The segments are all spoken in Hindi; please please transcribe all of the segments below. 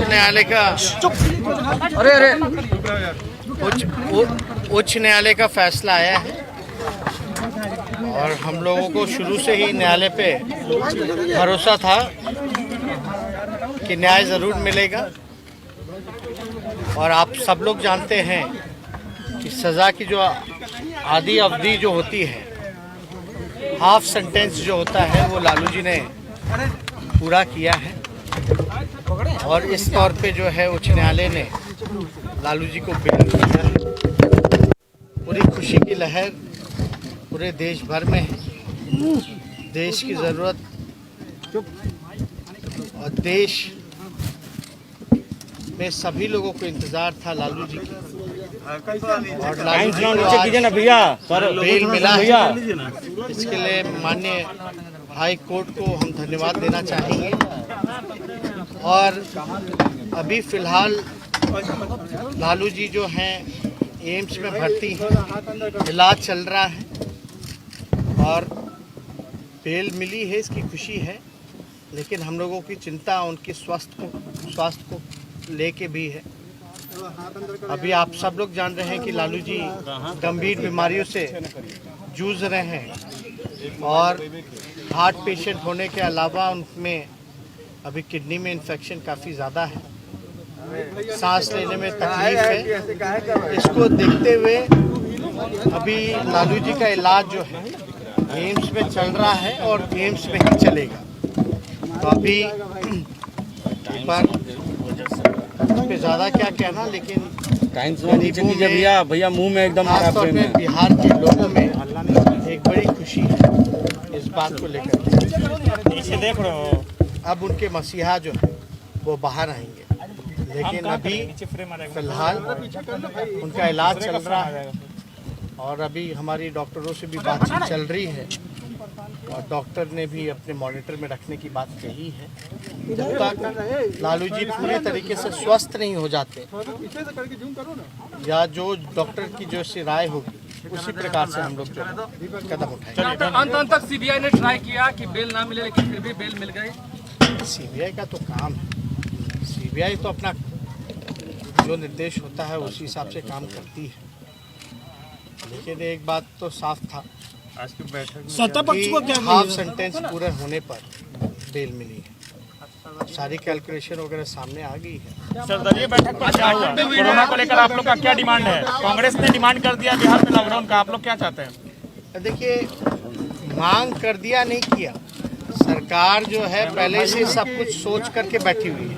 न्यायालय का उच्च न्यायालय का फैसला आया है और हम लोगों को शुरू से ही न्यायालय पे भरोसा था कि न्याय ज़रूर मिलेगा। और आप सब लोग जानते हैं कि सज़ा की जो आधी अवधि जो होती है, हाफ सेंटेंस जो होता है, वो लालू जी ने पूरा किया है। और इस तौर पे जो है उच्च न्यायालय ने लालू जी को बेल दिया है। पूरी खुशी की लहर पूरे देश भर में है। देश की ज़रूरत और देश में सभी लोगों को इंतज़ार था लालू जी की, और लालू जी को आज बेल मिला है। इसके लिए माननीय हाई कोर्ट को हम धन्यवाद देना चाहेंगे। और अभी फ़िलहाल लालू जी जो हैं एम्स में भर्ती हैं, इलाज चल रहा है और बेल मिली है, इसकी खुशी है। लेकिन हम लोगों की चिंता उनके स्वास्थ्य को लेके भी है। अभी आप सब लोग जान रहे हैं कि लालू जी गंभीर बीमारियों से जूझ रहे हैं और हार्ट पेशेंट होने के अलावा उनमें अभी किडनी में इन्फेक्शन काफ़ी ज़्यादा है, सांस लेने में तकलीफ है। इसको देखते हुए अभी लालू जी का इलाज जो है एम्स में चल रहा है और एम्स में ही चलेगा। तो अभी पर पे ज़्यादा क्या कहना, लेकिन भैया मुंह में एकदम खासतौर पे बिहार के लोगों में एक बड़ी खुशी है इस बात को लेकर। देख रहे हो अब उनके मसीहा जो है वो बाहर आएंगे, लेकिन अभी फिलहाल उनका इलाज चल रहा है और अभी हमारी डॉक्टरों से भी बातचीत चल रही है और डॉक्टर ने भी अपने मॉनिटर में रखने की बात कही है। जब तक लालू जी पूरी तरीके से स्वस्थ नहीं हो जाते या जो डॉक्टर की जो सी राय होगी उसी प्रकार से हम लोग जो कदम उठाएंगे। अंत तक सीबीआई ने ट्राई किया कि बेल ना मिले, लेकिन फिर भी बेल मिल गई। सीबीआई का तो काम है, सीबीआई तो अपना जो निर्देश होता है उसी हिसाब से काम करती है। लेकिन एक बात तो साफ था आज की बैठक में हाफ सेंटेंस पूरे होने पर बेल मिली है। सारी कैलकुलेशन वगैरह सामने आ गई है। सर्वदलीय बैठक पर क्या हुआ? कोरोना को लेकर आप लोग का क्या डिमांड है? कांग्रेस ने डिमांड कर दिया बिहार में लॉकडाउन का, आप लोग क्या चाहते हैं? देखिए, मांग कर दिया नहीं किया, सरकार जो है पहले से सब कुछ सोच करके बैठी हुई है।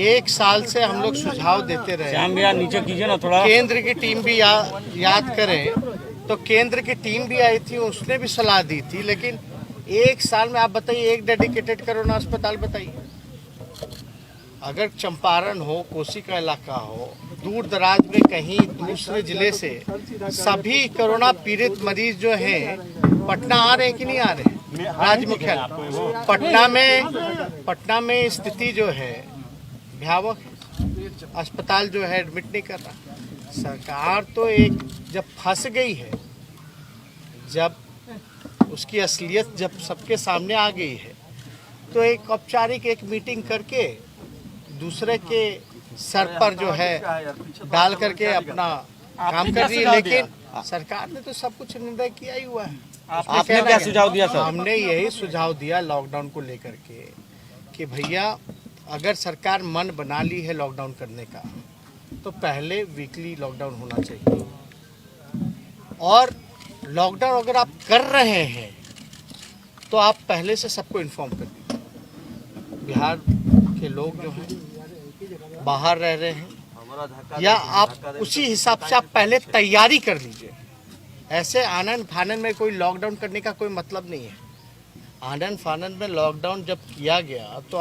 1 साल से हम लोग सुझाव देते रहे। नीचे कीजिए ना थोड़ा। केंद्र की टीम भी याद करें तो केंद्र की टीम भी आई थी, उसने भी सलाह दी थी। लेकिन 1 साल में आप बताइए एक डेडिकेटेड कोरोना अस्पताल बताइए। अगर चंपारण हो, कोसी का इलाका हो, दूर दराज में कहीं दूसरे जिले से सभी कोरोना पीड़ित मरीज जो हैं पटना आ रहे हैं कि नहीं आ रहे हैं? राज्य मुख्यालय पटना में स्थिति जो है भयावह है। अस्पताल जो है एडमिट नहीं कर रहा। सरकार तो एक जब फंस गई है, जब उसकी असलियत जब सबके सामने आ गई है, तो एक औपचारिक एक मीटिंग करके दूसरे के सर पर जो है डाल करके अपना काम कर रही है। लेकिन सरकार ने तो सब कुछ निर्णय किया ही हुआ है। आपने क्या सुझाव दिया सर? हमने यही सुझाव दिया लॉकडाउन को लेकर के कि भैया अगर सरकार मन बना ली है लॉकडाउन करने का तो पहले वीकली लॉकडाउन होना चाहिए। और लॉकडाउन अगर आप कर रहे हैं तो आप पहले से सबको इन्फॉर्म कर दीजिए। बिहार के लोग जो हैं बाहर रह रहे हैं, या आप उसी हिसाब से आप पहले तैयारी कर लीजिए। ऐसे आनन फानन में कोई लॉकडाउन करने का कोई मतलब नहीं है। आनन फानन में लॉकडाउन जब किया गया तो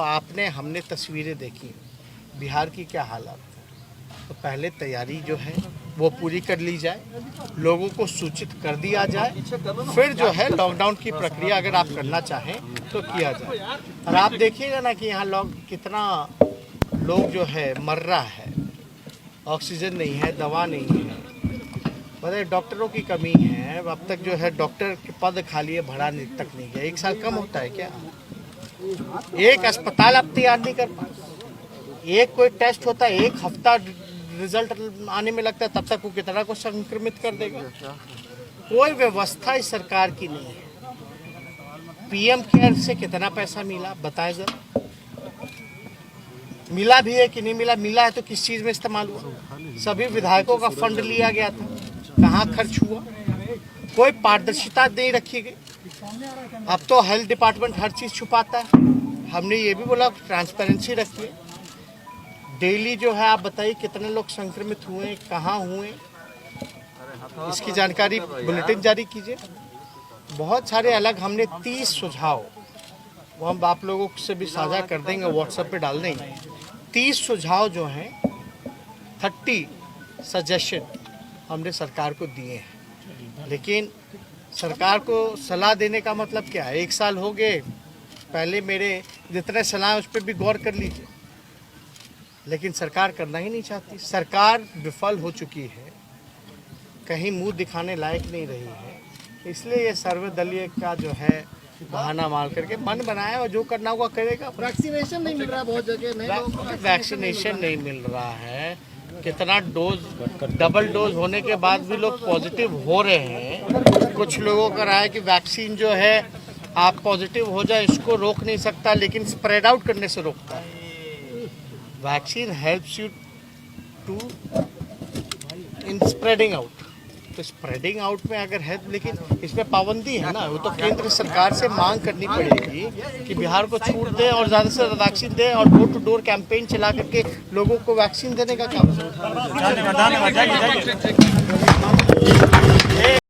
हमने तस्वीरें देखी बिहार की क्या हालत है। तो पहले तैयारी जो है वो पूरी कर ली जाए, लोगों को सूचित कर दिया जाए, फिर जो है लॉकडाउन की प्रक्रिया अगर आप करना चाहें तो किया जाए। और आप देखिएगा ना कि यहाँ कितना लोग जो है मर रहा है, ऑक्सीजन नहीं है, दवा नहीं है, बताइए डॉक्टरों की कमी है। अब तक जो है डॉक्टर के पद खाली है, भरा तक नहीं गया। 1 साल कम होता है क्या? एक अस्पताल आप तैयार नहीं कर पाए। एक कोई टेस्ट होता है, एक हफ्ता रिजल्ट आने में लगता है, तब तक वो कितना को संक्रमित कर देगा। कोई व्यवस्था इस सरकार की नहीं है। पीएम केयर से कितना पैसा मिला बताएं जरा, मिला भी है कि नहीं मिला, मिला है तो किस चीज में इस्तेमाल हुआ? सभी विधायकों का फंड लिया गया था, कहाँ खर्च हुआ? कोई पारदर्शिता नहीं रखी गई। अब तो हेल्थ डिपार्टमेंट हर चीज छुपाता है। हमने ये भी बोला ट्रांसपेरेंसी रखिए। डेली जो है आप बताइए कितने लोग संक्रमित हुए, कहाँ हुए, इसकी जानकारी बुलेटिन जारी कीजिए। बहुत सारे अलग हमने 30 सुझाव, वो हम आप लोगों से भी साझा कर देंगे, व्हाट्सएप पे डाल देंगे। 30 सुझाव जो हैं, 30 सजेशन हमने सरकार को दिए हैं। लेकिन सरकार को सलाह देने का मतलब क्या है? 1 साल हो गए, पहले मेरे जितने सलाह उस पर भी गौर कर लीजिए। लेकिन सरकार करना ही नहीं चाहती। सरकार विफल हो चुकी है, कहीं मुंह दिखाने लायक नहीं रही है। इसलिए ये सर्वदलीय का जो है बहाना मार करके मन बनाया और जो करना होगा करेगा। वैक्सीनेशन नहीं मिल रहा, बहुत जगह नहीं लोग वैक्सीनेशन नहीं मिल रहा है। कितना डोज, डबल डोज होने के बाद भी लोग पॉजिटिव हो रहे हैं। कुछ लोगों का राय है कि वैक्सीन जो है आप पॉजिटिव हो जाए इसको रोक नहीं सकता, लेकिन स्प्रेड आउट करने से रोकता है। Vaccine helps you to in spreading out. तो स्प्रेडिंग आउट में अगर है, लेकिन इसमें पाबंदी है ना, वो तो केंद्र सरकार से मांग करनी पड़ेगी कि बिहार को छूट दे और ज़्यादा से ज़्यादा वैक्सीन दे और डोर टू डोर कैंपेन चला करके लोगों को वैक्सीन देने का काम। धन्यवाद, जाइए, जाइए।